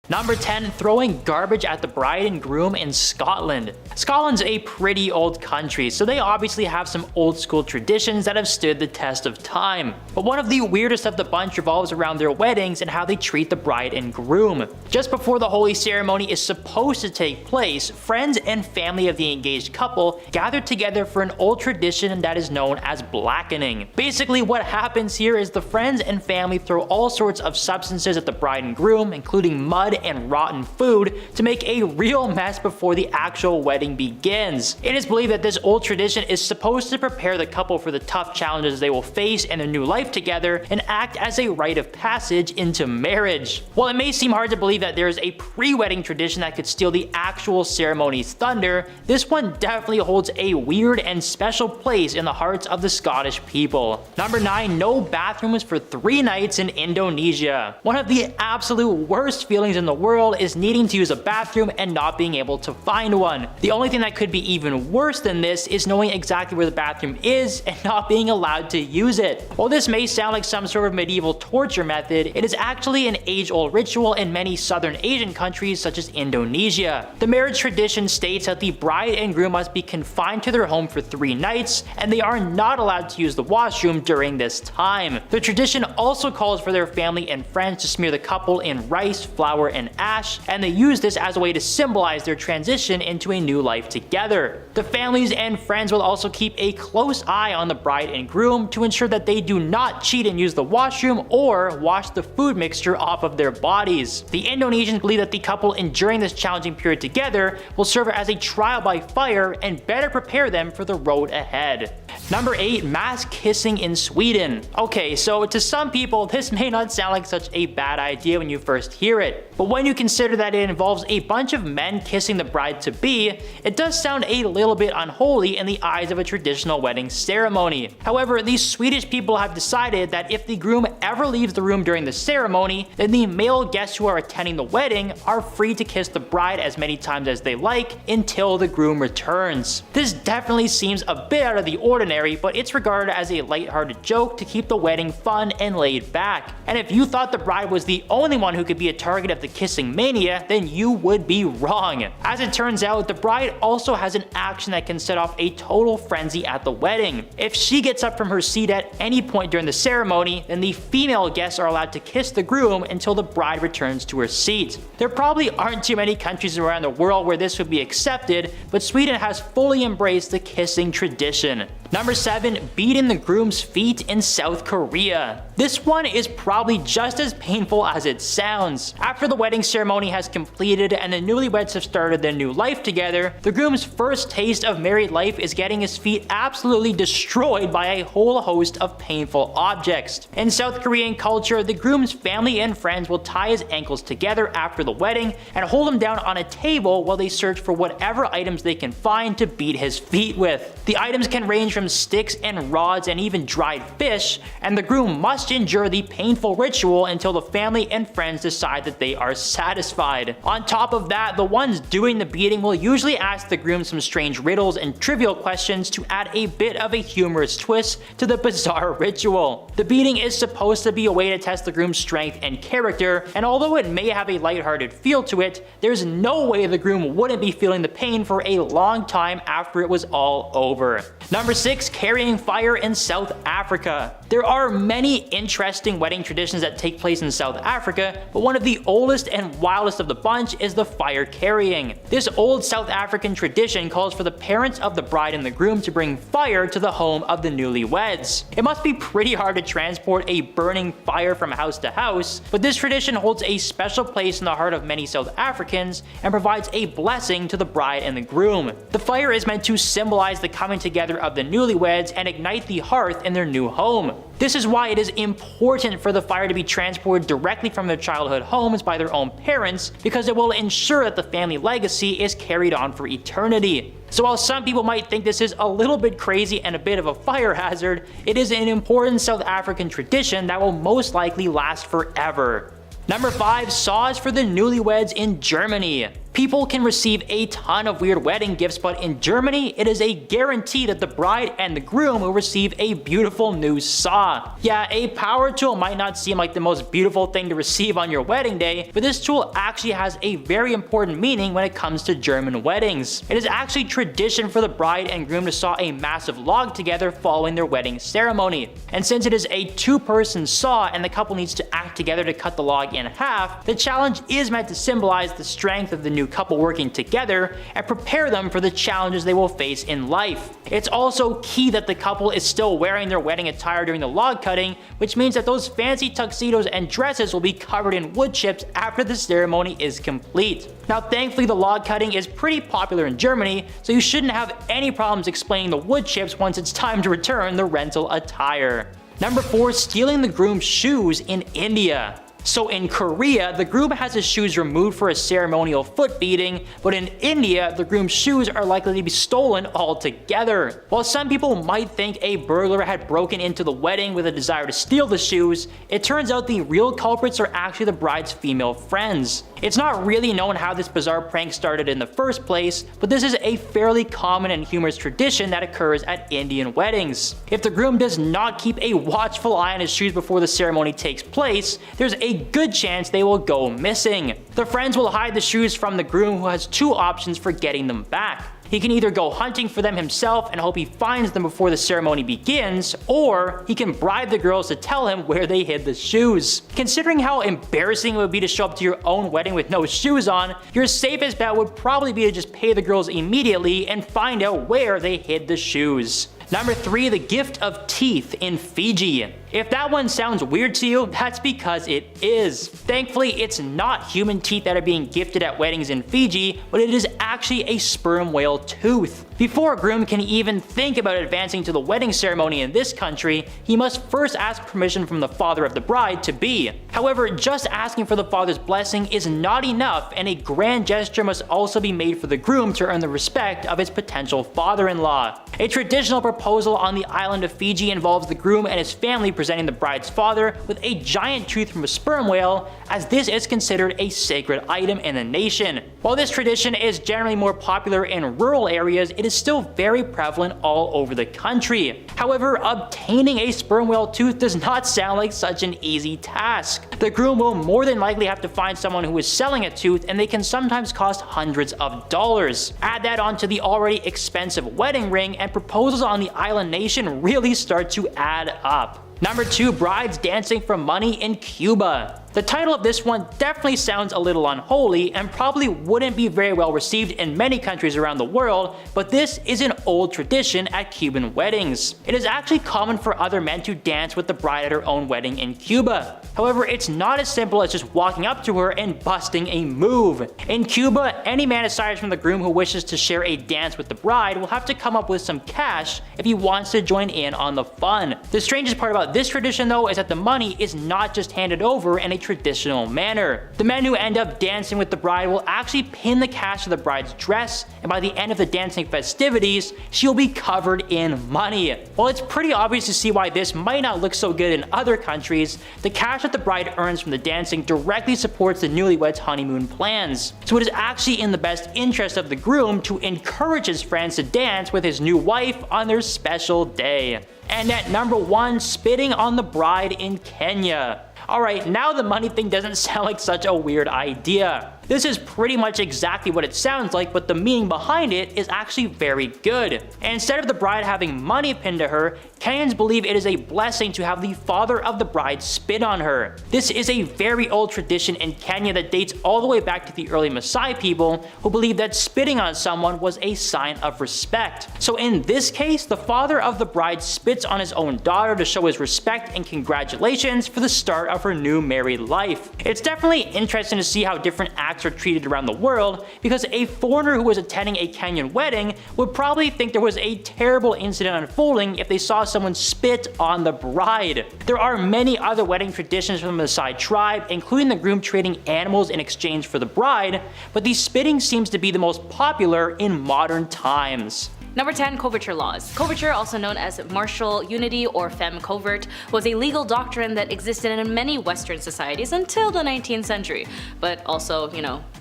Number 10. Throwing garbage at the bride and groom in Scotland. Scotland's a pretty old country, so they obviously have some old school traditions that have stood the test of time. But one of the weirdest of the bunch revolves around their weddings and how they treat the bride and groom. Just before the holy ceremony is supposed to take place, friends and family of the engaged couple gather together for an old tradition that is known as blackening. Basically, what happens here is the friends and family throw all sorts of substances at the bride and groom, including mud and rotten food, to make a real mess before the actual wedding begins. It is believed that this old tradition is supposed to prepare the couple for the tough challenges they will face in their new life together and act as a rite of passage into marriage. While it may seem hard to believe that there is a pre-wedding tradition that could steal the actual ceremony's thunder, this one definitely holds a weird and special place in the hearts of the Scottish people. Number 9. No bathrooms for 3 nights in Indonesia. One of the absolute worst feelings in the world is needing to use a bathroom and not being able to find one. The only thing that could be even worse than this is knowing exactly where the bathroom is and not being allowed to use it. While this may sound like some sort of medieval torture method, it is actually an age-old ritual in many southern Asian countries such as Indonesia. The marriage tradition states that the bride and groom must be confined to their home for 3 nights, and they are not allowed to use the washroom during this time. The tradition also calls for their family and friends to smear the couple in rice, flour, and ash, and they use this as a way to symbolize their transition into a new life together. The families and friends will also keep a close eye on the bride and groom to ensure that they do not cheat and use the washroom or wash the food mixture off of their bodies. The Indonesians believe that the couple enduring this challenging period together will serve as a trial by fire and better prepare them for the road ahead. Number 8. Mass kissing in Sweden. Okay, so to some people this may not sound like such a bad idea when you first hear it, but when you consider that it involves a bunch of men kissing the bride-to-be, it does sound a little bit unholy in the eyes of a traditional wedding ceremony. However, these Swedish people have decided that if the groom ever leaves the room during the ceremony, then the male guests who are attending the wedding are free to kiss the bride as many times as they like until the groom returns. This definitely seems a bit out of the ordinary, but it's regarded as a lighthearted joke to keep the wedding fun and laid back. And if you thought the bride was the only one who could be a target of the kissing mania, then you would be wrong. As it turns out, the bride also has an action that can set off a total frenzy at the wedding. If she gets up from her seat at any point during the ceremony, then the female guests are allowed to kiss the groom until the bride returns to her seat. There probably aren't too many countries around the world where this would be accepted, but Sweden has fully embraced the kissing tradition. Number 7. Beating the groom's feet in South Korea. This one is probably just as painful as it sounds. After the wedding ceremony has completed and the newlyweds have started their new life together, the groom's first taste of married life is getting his feet absolutely destroyed by a whole host of painful objects. In South Korean culture, the groom's family and friends will tie his ankles together after the wedding and hold him down on a table while they search for whatever items they can find to beat his feet with. The items can range from sticks and rods and even dried fish, and the groom must endure the painful ritual until the family and friends decide that they are satisfied. On top of that, the ones doing the beating will usually ask the groom some strange riddles and trivial questions to add a bit of a humorous twist to the bizarre ritual. The beating is supposed to be a way to test the groom's strength and character, and although it may have a lighthearted feel to it, there's no way the groom wouldn't be feeling the pain for a long time after it was all over. Number 6. Carrying fire in South Africa. There are many interesting wedding traditions that take place in South Africa, but one of the oldest and wildest of the bunch is the fire carrying. This old South African tradition calls for the parents of the bride and the groom to bring fire to the home of the newlyweds. It must be pretty hard to transport a burning fire from house to house, but this tradition holds a special place in the heart of many South Africans and provides a blessing to the bride and the groom. The fire is meant to symbolize the coming together of the newlyweds and ignite the hearth in their new home. This is why it is important for the fire to be transported directly from their childhood homes by their own parents, because it will ensure that the family legacy is carried on for eternity. So while some people might think this is a little bit crazy and a bit of a fire hazard, it is an important South African tradition that will most likely last forever. Number 5. Saws for the newlyweds in Germany. People can receive a ton of weird wedding gifts, but in Germany, it is a guarantee that the bride and the groom will receive a beautiful new saw. Yeah, a power tool might not seem like the most beautiful thing to receive on your wedding day, but this tool actually has a very important meaning when it comes to German weddings. It is actually tradition for the bride and groom to saw a massive log together following their wedding ceremony. And since it is a two-person saw and the couple needs to act together to cut the log in half, the challenge is meant to symbolize the strength of the new couple working together and prepare them for the challenges they will face in life. It's also key that the couple is still wearing their wedding attire during the log cutting, which means that those fancy tuxedos and dresses will be covered in wood chips after the ceremony is complete. Now thankfully the log cutting is pretty popular in Germany, so you shouldn't have any problems explaining the wood chips once it's time to return the rental attire. Number 4. Stealing the groom's shoes in India. So in Korea, the groom has his shoes removed for a ceremonial foot beating, but in India, the groom's shoes are likely to be stolen altogether. While some people might think a burglar had broken into the wedding with a desire to steal the shoes, it turns out the real culprits are actually the bride's female friends. It's not really known how this bizarre prank started in the first place, but this is a fairly common and humorous tradition that occurs at Indian weddings. If the groom does not keep a watchful eye on his shoes before the ceremony takes place, there's a good chance they will go missing. The friends will hide the shoes from the groom, who has two options for getting them back. He can either go hunting for them himself and hope he finds them before the ceremony begins, or he can bribe the girls to tell him where they hid the shoes. Considering how embarrassing it would be to show up to your own wedding with no shoes on, your safest bet would probably be to just pay the girls immediately and find out where they hid the shoes. Number 3. The gift of teeth in Fiji. If that one sounds weird to you, that's because it is. Thankfully, it's not human teeth that are being gifted at weddings in Fiji, but it is actually a sperm whale tooth. Before a groom can even think about advancing to the wedding ceremony in this country, he must first ask permission from the father of the bride-to-be. However, just asking for the father's blessing is not enough, and a grand gesture must also be made for the groom to earn the respect of his potential father-in-law. A traditional proposal on the island of Fiji involves the groom and his family presenting the bride's father with a giant tooth from a sperm whale, as this is considered a sacred item in the nation. While this tradition is generally more popular in rural areas, it is still very prevalent all over the country. However, obtaining a sperm whale tooth does not sound like such an easy task. The groom will more than likely have to find someone who is selling a tooth, and they can sometimes cost hundreds of dollars. Add that onto the already expensive wedding ring, and proposals on the island nation really start to add up. Number 2. Brides dancing for money in Cuba. The title of this one definitely sounds a little unholy and probably wouldn't be very well received in many countries around the world, but this is an old tradition at Cuban weddings. It is actually common for other men to dance with the bride at her own wedding in Cuba. However, it's not as simple as just walking up to her and busting a move. In Cuba, any man aside from the groom who wishes to share a dance with the bride will have to come up with some cash if he wants to join in on the fun. The strangest part about this tradition though is that the money is not just handed over in a traditional manner. The men who end up dancing with the bride will actually pin the cash to the bride's dress, and by the end of the dancing festivities, she will be covered in money. While it's pretty obvious to see why this might not look so good in other countries, the cash that the bride earns from the dancing directly supports the newlyweds' honeymoon plans. So it is actually in the best interest of the groom to encourage his friends to dance with his new wife on their special day. And at number 1, spitting on the bride in Kenya. Alright, now the money thing doesn't sound like such a weird idea. This is pretty much exactly what it sounds like, but the meaning behind it is actually very good. And instead of the bride having money pinned to her, Kenyans believe it is a blessing to have the father of the bride spit on her. This is a very old tradition in Kenya that dates all the way back to the early Maasai people, who believed that spitting on someone was a sign of respect. So in this case, the father of the bride spits on his own daughter to show his respect and congratulations for the start of her new married life. It's definitely interesting to see how different acts are treated around the world, because a foreigner who was attending a Kenyan wedding would probably think there was a terrible incident unfolding if they saw someone spit on the bride. There are many other wedding traditions from the Maasai tribe, including the groom trading animals in exchange for the bride, but the spitting seems to be the most popular in modern times. Number 10. Coverture laws. Coverture, also known as martial unity or femme covert, was a legal doctrine that existed in many Western societies until the 19th century, but also,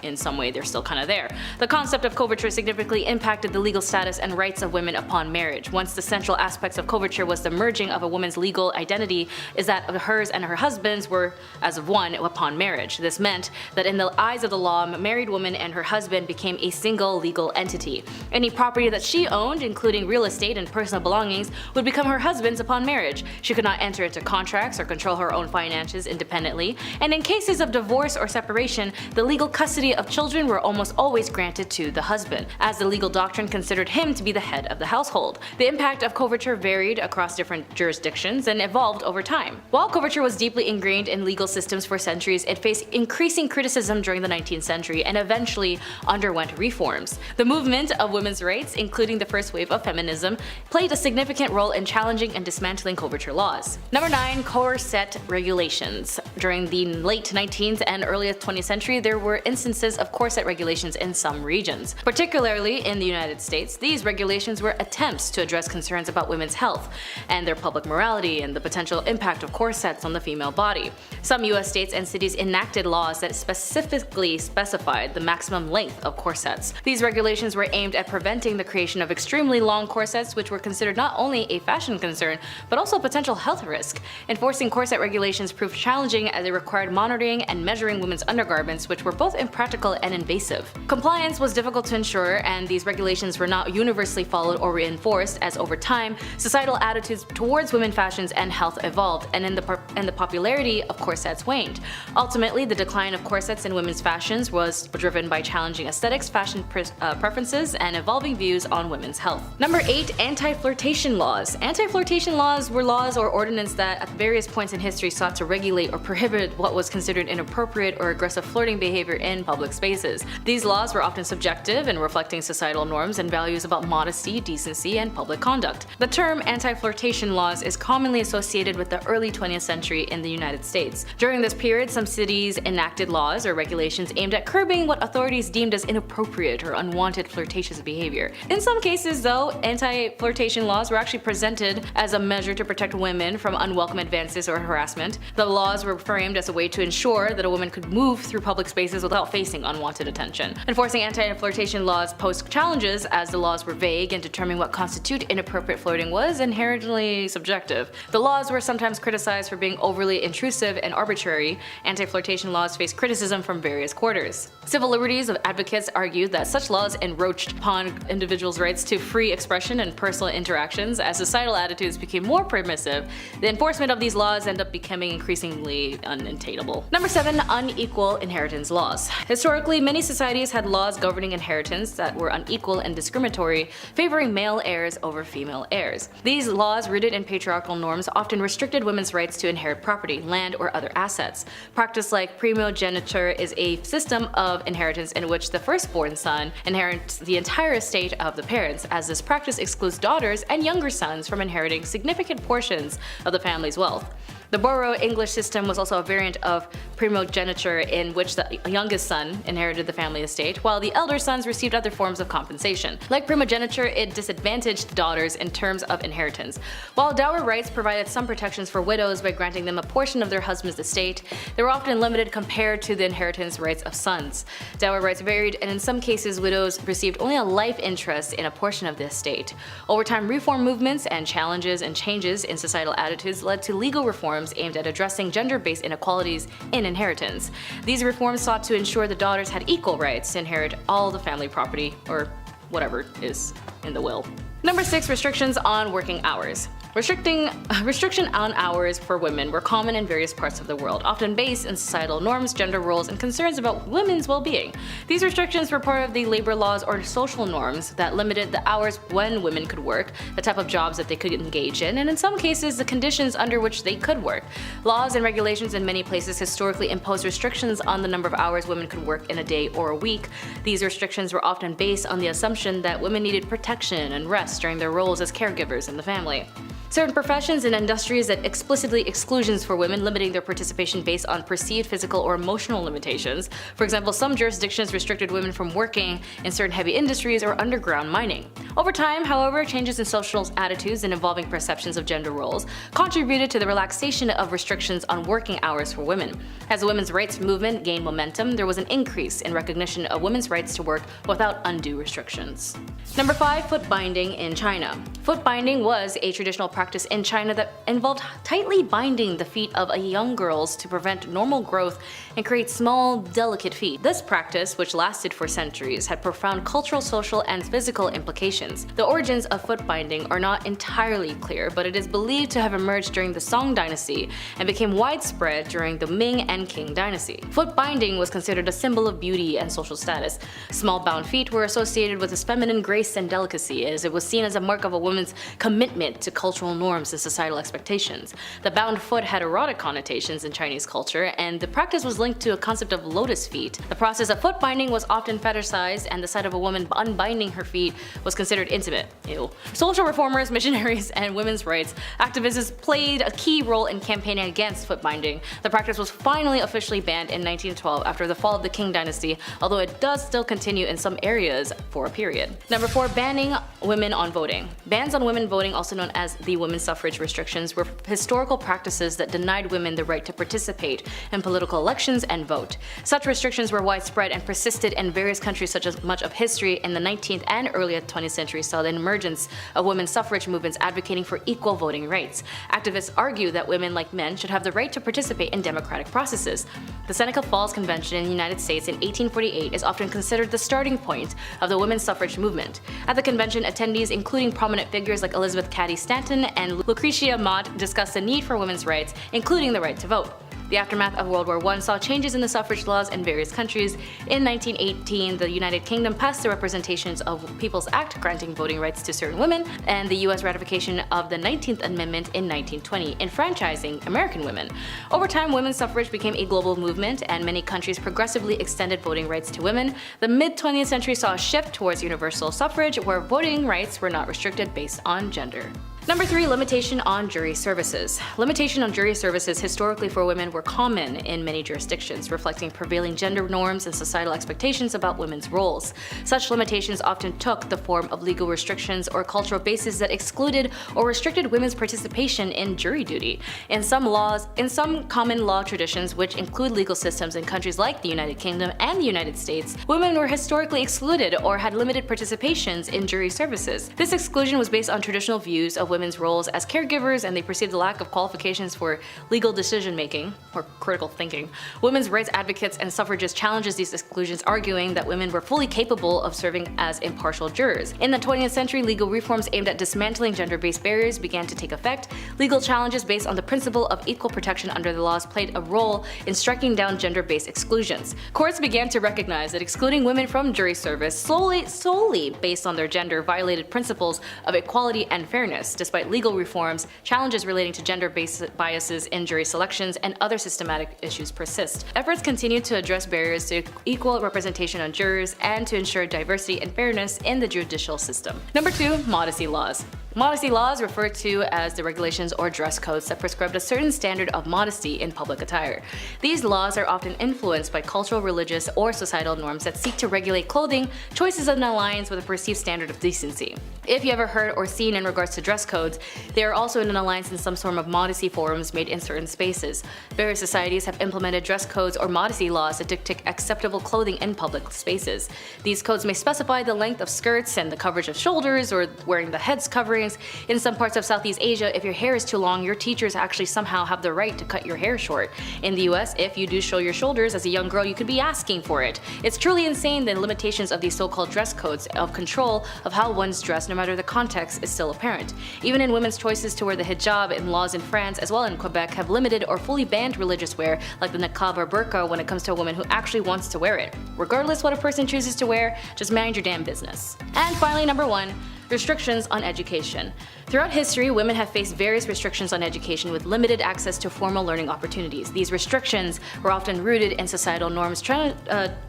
in some way they're still kind of there. The concept of coverture significantly impacted the legal status and rights of women upon marriage. Once the central aspects of coverture was the merging of a woman's legal identity is that of hers and her husband's were as of one upon marriage. This meant that in the eyes of the law, a married woman and her husband became a single legal entity. Any property that she owned, including real estate and personal belongings, would become her husband's upon marriage. She could not enter into contracts or control her own finances independently, and in cases of divorce or separation, the legal custody of children were almost always granted to the husband, as the legal doctrine considered him to be the head of the household. The impact of coverture varied across different jurisdictions and evolved over time. While coverture was deeply ingrained in legal systems for centuries, it faced increasing criticism during the 19th century and eventually underwent reforms. The movement of women's rights, including the first wave of feminism, played a significant role in challenging and dismantling coverture laws. Number 9. Corset regulations. During the late 19th and early 20th century, there were instances of corset regulations in some regions. Particularly in the United States, these regulations were attempts to address concerns about women's health and their public morality and the potential impact of corsets on the female body. Some US states and cities enacted laws that specifically specified the maximum length of corsets. These regulations were aimed at preventing the creation of extremely long corsets, which were considered not only a fashion concern but also a potential health risk. Enforcing corset regulations proved challenging as it required monitoring and measuring women's undergarments, which were both impractical and invasive. Compliance was difficult to ensure, and these regulations were not universally followed or reinforced, as over time, societal attitudes towards women's fashions and health evolved, and the popularity of corsets waned. Ultimately, the decline of corsets in women's fashions was driven by challenging aesthetics, fashion preferences, and evolving views on women's health. Number 8. Anti-flirtation laws. Anti-flirtation laws were laws or ordinances that at various points in history sought to regulate or prohibit what was considered inappropriate or aggressive flirting behavior in public spaces. These laws were often subjective and reflecting societal norms and values about modesty, decency, and public conduct. The term anti-flirtation laws is commonly associated with the early 20th century in the United States. During this period, some cities enacted laws or regulations aimed at curbing what authorities deemed as inappropriate or unwanted flirtatious behavior. In some cases, though, anti-flirtation laws were actually presented as a measure to protect women from unwelcome advances or harassment. The laws were framed as a way to ensure that a woman could move through public spaces without facing unwanted attention. Enforcing anti-flirtation laws posed challenges, as the laws were vague and determining what constituted inappropriate flirting was inherently subjective. The laws were sometimes criticized for being overly intrusive and arbitrary. Anti-flirtation laws faced criticism from various quarters. Civil liberties advocates argued that such laws encroached upon individuals' rights to free expression and personal interactions. As societal attitudes became more permissive, the enforcement of these laws ended up becoming increasingly unattainable. Number 7. Unequal inheritance laws. Historically, many societies had laws governing inheritance that were unequal and discriminatory, favoring male heirs over female heirs. These laws, rooted in patriarchal norms, often restricted women's rights to inherit property, land, or other assets. Practice like primogeniture is a system of inheritance in which the firstborn son inherits the entire estate of the parents, as this practice excludes daughters and younger sons from inheriting significant portions of the family's wealth. The Borough English system was also a variant of primogeniture in which the youngest son inherited the family estate, while the elder sons received other forms of compensation. Like primogeniture, it disadvantaged daughters in terms of inheritance. While dower rights provided some protections for widows by granting them a portion of their husband's estate, they were often limited compared to the inheritance rights of sons. Dower rights varied, and in some cases widows received only a life interest in a portion of the estate. Over time, reform movements and challenges and changes in societal attitudes led to legal reforms aimed at addressing gender-based inequalities in inheritance. These reforms sought to ensure the daughters had equal rights to inherit all the family property, or whatever is in the will. Number 6. Restrictions on working hours. Restriction on hours for women were common in various parts of the world, often based in societal norms, gender roles, and concerns about women's well-being. These restrictions were part of the labor laws or social norms that limited the hours when women could work, the type of jobs that they could engage in, and in some cases the conditions under which they could work. Laws and regulations in many places historically imposed restrictions on the number of hours women could work in a day or a week. These restrictions were often based on the assumption that women needed protection and rest during their roles as caregivers in the family. Certain professions and industries that explicitly exclusions for women, limiting their participation based on perceived physical or emotional limitations. For example, some jurisdictions restricted women from working in certain heavy industries or underground mining. Over time, however, changes in social attitudes and evolving perceptions of gender roles contributed to the relaxation of restrictions on working hours for women. As the women's rights movement gained momentum, there was an increase in recognition of women's rights to work without undue restrictions. Number 5. Footbinding in China. Footbinding was a traditional practice in China that involved tightly binding the feet of young girls to prevent normal growth and create small, delicate feet. This practice, which lasted for centuries, had profound cultural, social, and physical implications. The origins of footbinding are not entirely clear, but it is believed to have emerged during the Song dynasty and became widespread during the Ming and Qing dynasty. Footbinding was considered a symbol of beauty and social status. Small bound feet were associated with its feminine grace and delicacy, as it was seen as a mark of a woman's commitment to cultural norms and societal expectations. The bound foot had erotic connotations in Chinese culture, and the practice was linked to a concept of lotus feet. The process of foot binding was often fetishized, and the sight of a woman unbinding her feet was considered intimate. Ew. Social reformers, missionaries, and women's rights activists played a key role in campaigning against foot binding. The practice was finally officially banned in 1912 after the fall of the Qing dynasty, although it does still continue in some areas for a period. Number 4. Banning women on voting. Bans on women voting, also known as the women's suffrage restrictions, were historical practices that denied women the right to participate in political elections and vote. Such restrictions were widespread and persisted in various countries, such as much of history in the 19th and early 20th century saw the emergence of women's suffrage movements advocating for equal voting rights. Activists argue that women, like men, should have the right to participate in democratic processes. The Seneca Falls Convention in the United States in 1848 is often considered the starting point of the women's suffrage movement. At the convention, attendees, including prominent figures like Elizabeth Cady Stanton and Lucretia Mott, discussed the need for women's rights, including the right to vote. The aftermath of World War I saw changes in the suffrage laws in various countries. In 1918, the United Kingdom passed the Representations of People's Act granting voting rights to certain women, and the US ratification of the 19th Amendment in 1920, enfranchising American women. Over time, women's suffrage became a global movement, and many countries progressively extended voting rights to women. The mid-20th century saw a shift towards universal suffrage, where voting rights were not restricted based on gender. Number 3. Limitation on jury services. Limitation on jury services historically for women were common in many jurisdictions, reflecting prevailing gender norms and societal expectations about women's roles. Such limitations often took the form of legal restrictions or cultural bases that excluded or restricted women's participation in jury duty. In some common law traditions, which include legal systems in countries like the United Kingdom and the United States, women were historically excluded or had limited participations in jury services. This exclusion was based on traditional views of women's roles as caregivers, and they perceived the lack of qualifications for legal decision-making or critical thinking. Women's rights advocates and suffragists challenged these exclusions, arguing that women were fully capable of serving as impartial jurors. In the 20th century, legal reforms aimed at dismantling gender-based barriers began to take effect. Legal challenges based on the principle of equal protection under the laws played a role in striking down gender-based exclusions. Courts began to recognize that excluding women from jury service solely based on their gender violated principles of equality and fairness. Despite legal reforms, challenges relating to gender-based biases in jury selections and other systematic issues persist. Efforts continue to address barriers to equal representation on jurors and to ensure diversity and fairness in the judicial system. Number 2. Modesty laws. Modesty laws, referred to as the regulations or dress codes that prescribed a certain standard of modesty in public attire. These laws are often influenced by cultural, religious, or societal norms that seek to regulate clothing choices in alliance with a perceived standard of decency. If you ever heard or seen in regards to dress codes, they are also in an alliance in some sort of modesty forums made in certain spaces. Various societies have implemented dress codes or modesty laws that dictate acceptable clothing in public spaces. These codes may specify the length of skirts and the coverage of shoulders or wearing the head's covering. In some parts of Southeast Asia, if your hair is too long, your teachers actually somehow have the right to cut your hair short. In the US, if you do show your shoulders as a young girl, you could be asking for it. It's truly insane the limitations of these so-called dress codes of control of how one's dressed, no matter the context, is still apparent. Even in women's choices to wear the hijab, and laws in France as well in Quebec have limited or fully banned religious wear like the niqab or burqa when it comes to a woman who actually wants to wear it. Regardless what a person chooses to wear, just mind your damn business. And finally, number 1. Restrictions on education. Throughout history, women have faced various restrictions on education with limited access to formal learning opportunities. These restrictions were often rooted in societal norms,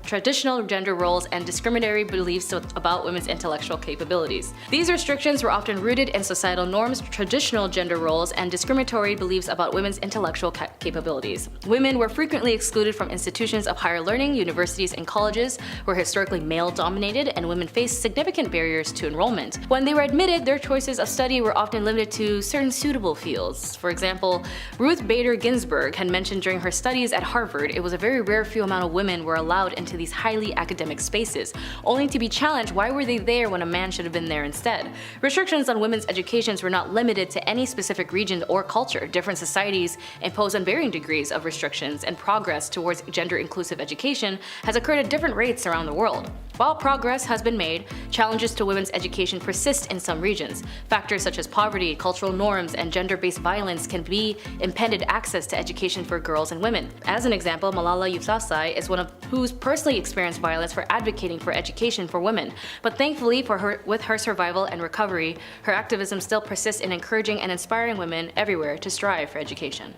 traditional gender roles, and discriminatory beliefs about women's intellectual capabilities. These restrictions were often rooted in societal norms, traditional gender roles, and discriminatory beliefs about women's intellectual capabilities. Women were frequently excluded from institutions of higher learning. Universities and colleges were historically male-dominated, and women faced significant barriers to enrollment. When they were admitted, their choices of study were often limited to certain suitable fields. For example, Ruth Bader Ginsburg had mentioned during her studies at Harvard it was a very rare few amount of women were allowed into these highly academic spaces, only to be challenged why were they there when a man should have been there instead. Restrictions on women's educations were not limited to any specific region or culture. Different societies impose on varying degrees of restrictions, and progress towards gender-inclusive education has occurred at different rates around the world. While progress has been made, challenges to women's education persist in some regions. Factors such as poverty, cultural norms, and gender-based violence can be impeded access to education for girls and women. As an example, Malala Yousafzai is one of who's personally experienced violence for advocating for education for women. But thankfully with her survival and recovery, her activism still persists in encouraging and inspiring women everywhere to strive for education.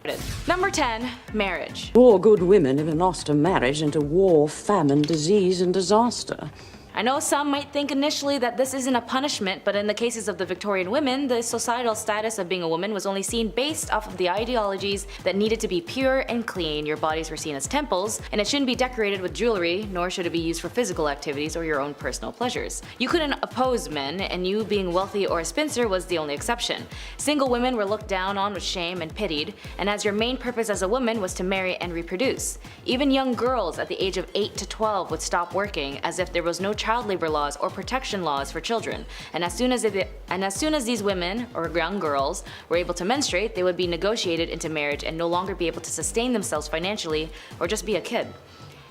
Number 10. Marriage. All good women have lost a marriage into war, famine, disease, and disaster. I know some might think initially that this isn't a punishment, but in the cases of the Victorian women, the societal status of being a woman was only seen based off of the ideologies that needed to be pure and clean. Your bodies were seen as temples, and it shouldn't be decorated with jewelry, nor should it be used for physical activities or your own personal pleasures. You couldn't oppose men, and you being wealthy or a spinster was the only exception. Single women were looked down on with shame and pitied, and as your main purpose as a woman was to marry and reproduce. Even young girls at the age of 8 to 12 would stop working as if there was no child labor laws or protection laws for children, and as soon as these women or young girls were able to menstruate, they would be negotiated into marriage and no longer be able to sustain themselves financially or just be a kid.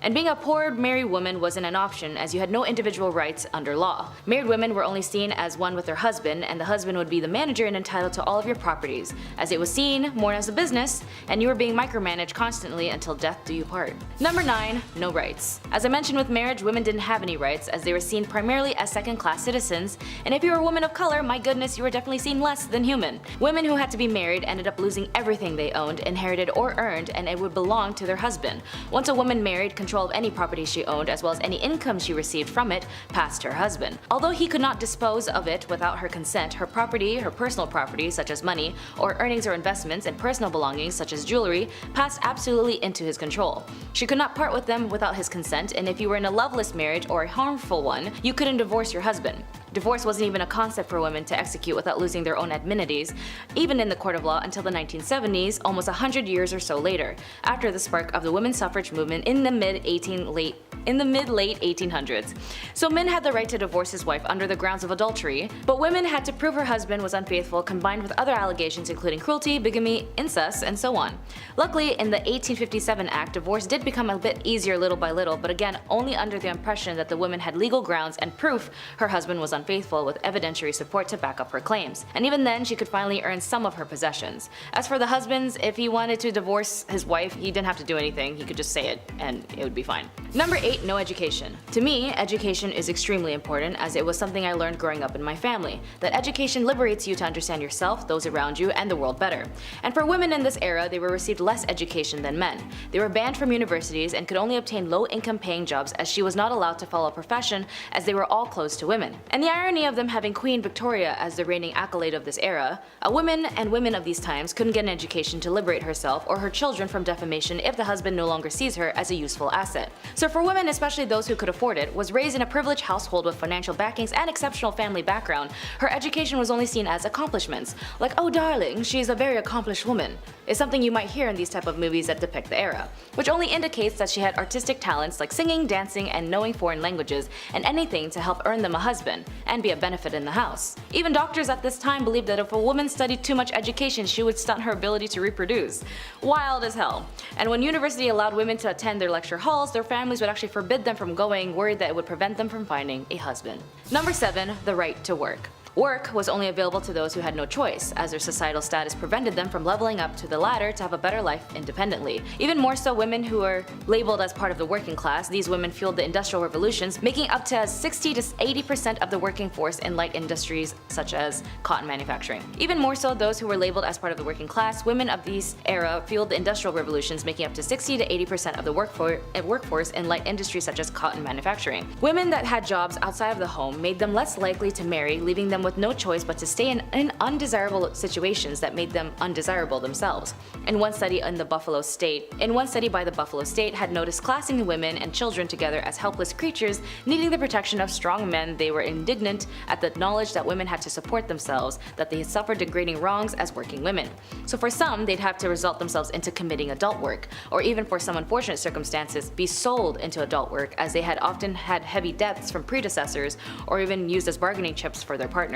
And being a poor married woman wasn't an option, as you had no individual rights under law. Married women were only seen as one with their husband, and the husband would be the manager and entitled to all of your properties, as it was seen more as a business, and you were being micromanaged constantly until death do you part. Number 9. No rights. As I mentioned with marriage, women didn't have any rights, as they were seen primarily as second-class citizens, and if you were a woman of color, my goodness, you were definitely seen less than human. Women who had to be married ended up losing everything they owned, inherited, or earned, and it would belong to their husband. Once a woman married, control of any property she owned as well as any income she received from it passed to her husband. Although he could not dispose of it without her consent, her property, her personal property such as money or earnings or investments, and personal belongings such as jewelry passed absolutely into his control. She could not part with them without his consent, and if you were in a loveless marriage or a harmful one, you couldn't divorce your husband. Divorce wasn't even a concept for women to execute without losing their own amenities, even in the court of law until the 1970s, almost 100 years or so later, after the spark of the women's suffrage movement in the mid-late 1800s. So men had the right to divorce his wife under the grounds of adultery, but women had to prove her husband was unfaithful, combined with other allegations including cruelty, bigamy, incest, and so on. Luckily, in the 1857 Act, divorce did become a bit easier little by little, but again only under the impression that the woman had legal grounds and proof her husband was unfaithful, with evidentiary support to back up her claims. And even then, she could finally earn some of her possessions. As for the husbands, if he wanted to divorce his wife, he didn't have to do anything, he could just say it and it would be fine. Number 8. No education. To me, education is extremely important, as it was something I learned growing up in my family, that education liberates you to understand yourself, those around you, and the world better. And for women in this era, they were received less education than men. They were banned from universities and could only obtain low-income paying jobs, as she was not allowed to follow a profession, as they were all closed to women. And the irony of them having Queen Victoria as the reigning accolade of this era, a woman and women of these times couldn't get an education to liberate herself or her children from defamation if the husband no longer sees her as a useful asset. So for women, especially those who could afford it, was raised in a privileged household with financial backings and exceptional family background, her education was only seen as accomplishments. Like, oh darling, she's a very accomplished woman, is something you might hear in these type of movies that depict the era, which only indicates that she had artistic talents like singing, dancing, and knowing foreign languages, and anything to help earn them a husband and be a benefit in the house. Even doctors at this time believed that if a woman studied too much education, she would stunt her ability to reproduce. Wild as hell. And when university allowed women to attend their lecture halls, their families would actually forbid them from going, worried that it would prevent them from finding a husband. Number 7. The right to work. Work was only available to those who had no choice, as their societal status prevented them from leveling up to the ladder to have a better life independently. Even more so, women who were labeled as part of the working class, these women fueled the industrial revolutions, making up to 60 to 80% of the working force in light industries such as cotton manufacturing. Even more so, those who were labeled as part of the working class, women of this era fueled the industrial revolutions, making up to 60 to 80% of the workforce in light industries such as cotton manufacturing. Women that had jobs outside of the home made them less likely to marry, leaving them with no choice but to stay in undesirable situations that made them undesirable themselves. In one study by the Buffalo State had noticed classing women and children together as helpless creatures needing the protection of strong men. They were indignant at the knowledge that women had to support themselves, that they had suffered degrading wrongs as working women. So for some, they'd have to result themselves into committing adult work, or even for some unfortunate circumstances, be sold into adult work, as they had often had heavy debts from predecessors or even used as bargaining chips for their partners.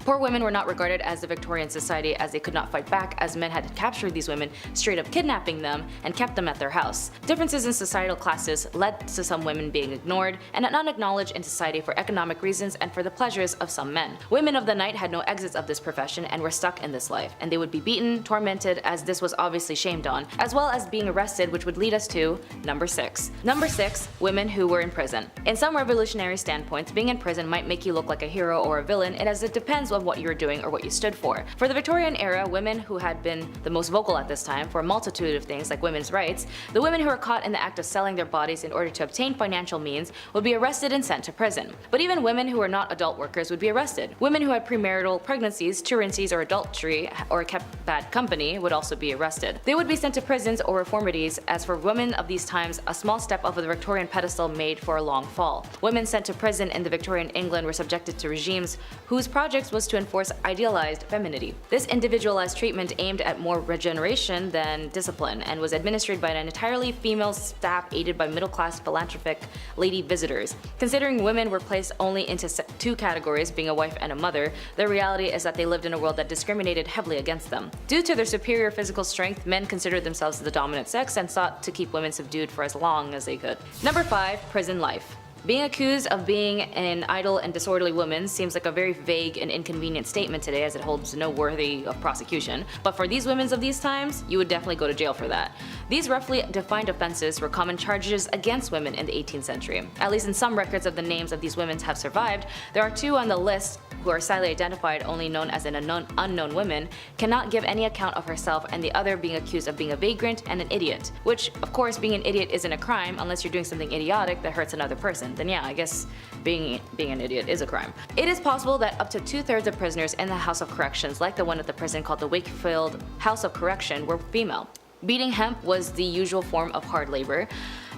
Poor women were not regarded as the Victorian society, as they could not fight back, as men had captured these women, straight up kidnapping them and kept them at their house. Differences in societal classes led to some women being ignored and unacknowledged in society for economic reasons and for the pleasures of some men. Women of the night had no exits of this profession and were stuck in this life, and they would be beaten, tormented, as this was obviously shamed on, as well as being arrested, which would lead us to number 6. Number 6, women who were in prison. In some revolutionary standpoints, being in prison might make you look like a hero or a villain, as it depends on what you were doing or what you stood for. For the Victorian era, women who had been the most vocal at this time for a multitude of things like women's rights, the women who were caught in the act of selling their bodies in order to obtain financial means would be arrested and sent to prison. But even women who were not adult workers would be arrested. Women who had premarital pregnancies, truancies, or adultery, or kept bad company would also be arrested. They would be sent to prisons or reformatories, as for women of these times, a small step off of the Victorian pedestal made for a long fall. Women sent to prison in the Victorian England were subjected to regimes whose project was to enforce idealized femininity. This individualized treatment aimed at more regeneration than discipline, and was administered by an entirely female staff aided by middle-class philanthropic lady visitors. Considering women were placed only into 2 categories, being a wife and a mother, the reality is that they lived in a world that discriminated heavily against them. Due to their superior physical strength, men considered themselves the dominant sex and sought to keep women subdued for as long as they could. Number 5, prison life. Being accused of being an idle and disorderly woman seems like a very vague and inconvenient statement today, as it holds no worthy of prosecution, but for these women of these times, you would definitely go to jail for that. These roughly defined offenses were common charges against women in the 18th century. At least in some records of the names of these women have survived, there are 2 on the list who are silently identified, only known as an unknown woman, cannot give any account of herself, and the other being accused of being a vagrant and an idiot. Which, of course, being an idiot isn't a crime unless you're doing something idiotic that hurts another person. Then yeah, I guess being an idiot is a crime. It is possible that up to 2/3 of prisoners in the House of Corrections, like the one at the prison called the Wakefield House of Correction, were female. Beating hemp was the usual form of hard labor,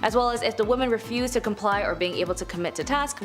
as well as if the women refused to comply or being able to commit to tasks,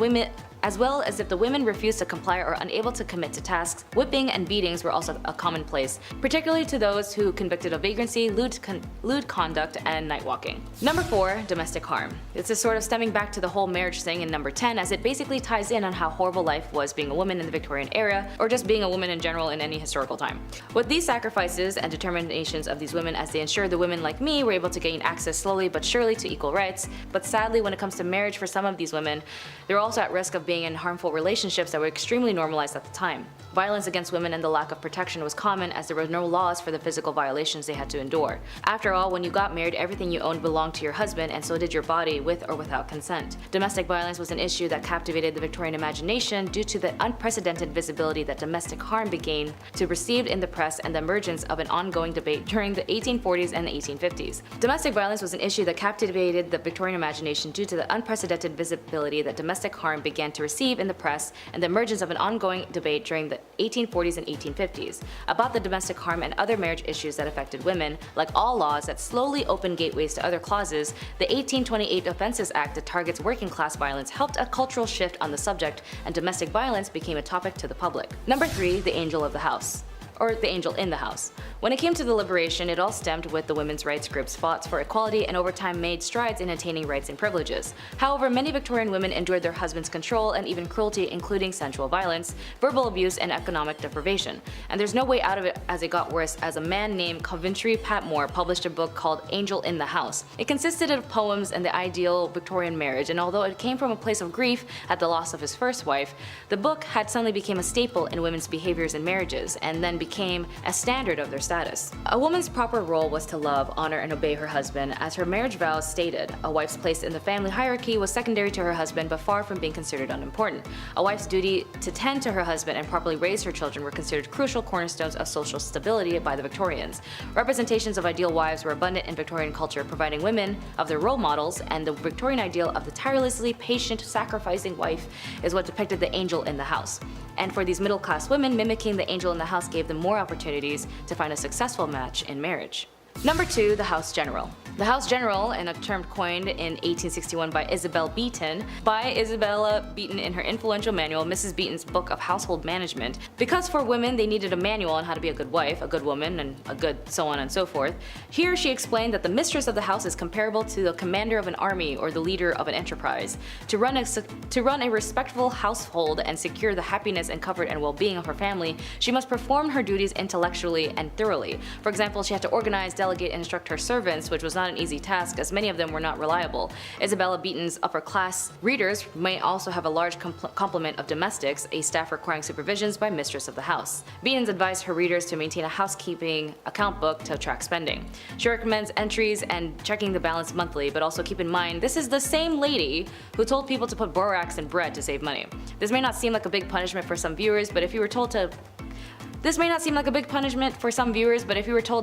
whipping and beatings were also a commonplace, particularly to those who convicted of vagrancy, lewd conduct, and night walking. Number 4, domestic harm. This is sort of stemming back to the whole marriage thing in number 10, as it basically ties in on how horrible life was being a woman in the Victorian era, or just being a woman in general in any historical time. With these sacrifices and determinations of these women, as they ensured the women like me were able to gain access slowly but surely to equal rights, but sadly when it comes to marriage for some of these women, they're also at risk of being in harmful relationships that were extremely normalized at the time. Violence against women and the lack of protection was common, as there were no laws for the physical violations they had to endure. After all, when you got married, everything you owned belonged to your husband, and so did your body, with or without consent. Domestic violence was an issue that captivated the Victorian imagination due to the unprecedented visibility that domestic harm began to receive in the press and the emergence of an ongoing debate during the 1840s and the 1850s. Domestic violence was an issue that captivated the Victorian imagination due to the unprecedented visibility that domestic harm began to receive in the press and the emergence of an ongoing debate during the 1840s and 1850s about the domestic harm and other marriage issues that affected women. Like all laws that slowly opened gateways to other clauses, the 1828 Offences Act that targets working class violence helped a cultural shift on the subject, and domestic violence became a topic to the public. Number 3, the angel of the house. or the angel in the house. When it came to the liberation, it all stemmed with the women's rights group's fought for equality and over time made strides in attaining rights and privileges. However, many Victorian women endured their husband's control and even cruelty, including sensual violence, verbal abuse, and economic deprivation. And there's no way out of it as it got worse, as a man named Coventry Patmore published a book called Angel in the House. It consisted of poems and the ideal Victorian marriage, and although it came from a place of grief at the loss of his first wife, the book had suddenly become a staple in women's behaviors in marriages, and then became a standard of their status. A woman's proper role was to love, honor, and obey her husband, as her marriage vows stated. A wife's place in the family hierarchy was secondary to her husband, but far from being considered unimportant. A wife's duty to tend to her husband and properly raise her children were considered crucial cornerstones of social stability by the Victorians. Representations of ideal wives were abundant in Victorian culture, providing women of their role models, and the Victorian ideal of the tirelessly patient, sacrificing wife is what depicted the angel in the house. And for these middle-class women, mimicking the angel in the house gave them more opportunities to find a successful match in marriage. Number 2, the House General. The House General, in a term coined in 1861 by Isabella Beeton in her influential manual, Mrs. Beeton's Book of Household Management. Because for women they needed a manual on how to be a good wife, a good woman, and a good so on and so forth, here she explained that the mistress of the house is comparable to the commander of an army or the leader of an enterprise. To run a respectable household and secure the happiness and comfort and well-being of her family, she must perform her duties intellectually and thoroughly. For example, she had to organize, delegate, and instruct her servants, which was not an easy task as many of them were not reliable. Isabella Beeton's upper-class readers may also have a large complement of domestics, a staff requiring supervisions by mistress of the house. Beeton's advised her readers to maintain a housekeeping account book to track spending. She recommends entries and checking the balance monthly, but also keep in mind this is the same lady who told people to put borax in bread to save money. This may not seem like a big punishment for some viewers, but if you were told